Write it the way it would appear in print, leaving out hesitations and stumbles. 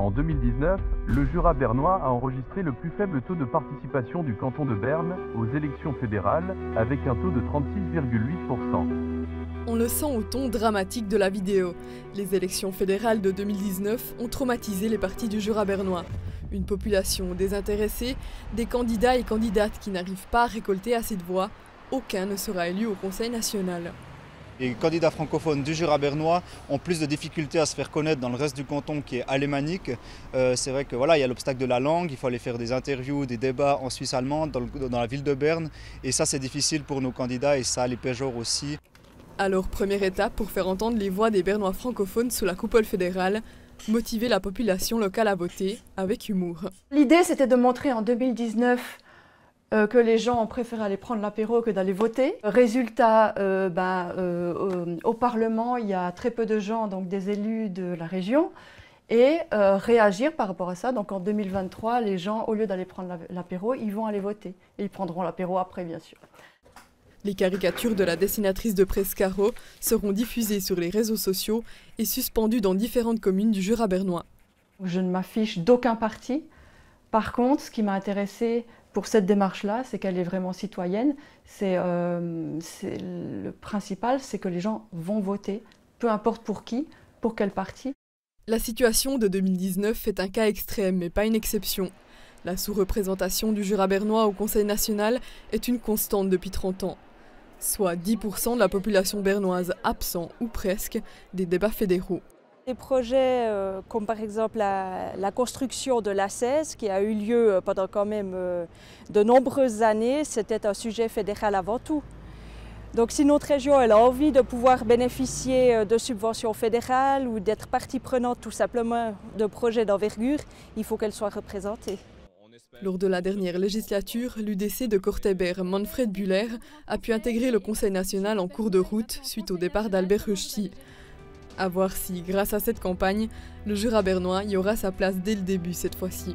En 2019, le Jura bernois a enregistré le plus faible taux de participation du canton de Berne aux élections fédérales, avec un taux de 36,8%. On le sent au ton dramatique de la vidéo. Les élections fédérales de 2019 ont traumatisé les partis du Jura bernois. Une population désintéressée, des candidats et candidates qui n'arrivent pas à récolter assez de voix, aucun ne sera élu au Conseil national. Les candidats francophones du Jura bernois ont plus de difficultés à se faire connaître dans le reste du canton qui est alémanique. C'est vrai que voilà, il y a l'obstacle de la langue, il faut aller faire des interviews, des débats en Suisse allemande, dans la ville de Berne. Et ça c'est difficile pour nos candidats et ça les péjore aussi. Alors première étape pour faire entendre les voix des Bernois francophones sous la coupole fédérale, motiver la population locale à voter avec humour. L'idée c'était de montrer en 2019 que les gens ont préféré aller prendre l'apéro que d'aller voter. Résultat, au Parlement, il y a très peu de gens, donc des élus de la région, et réagir par rapport à ça. Donc en 2023, les gens, au lieu d'aller prendre l'apéro, ils vont aller voter. Et ils prendront l'apéro après, bien sûr. Les caricatures de la dessinatrice de presse Caro seront diffusées sur les réseaux sociaux et suspendues dans différentes communes du Jura bernois. Je ne m'affiche d'aucun parti. Par contre, ce qui m'a intéressée pour cette démarche-là, c'est qu'elle est vraiment citoyenne. Le principal, c'est que les gens vont voter, peu importe pour qui, pour quel parti. La situation de 2019 est un cas extrême, mais pas une exception. La sous-représentation du Jura bernois au Conseil national est une constante depuis 30 ans. Soit 10% de la population bernoise absent ou presque des débats fédéraux. Des projets comme par exemple la construction de l'A16 qui a eu lieu pendant quand même de nombreuses années, c'était un sujet fédéral avant tout. Donc si notre région elle a envie de pouvoir bénéficier de subventions fédérales ou d'être partie prenante tout simplement de projets d'envergure, il faut qu'elle soit représentée. Lors de la dernière législature, l'UDC de Korteber, Manfred Bühler, a pu intégrer le Conseil national en cours de route suite au départ d'Albert Rösti. À voir si, grâce à cette campagne, le Jura bernois y aura sa place dès le début cette fois-ci.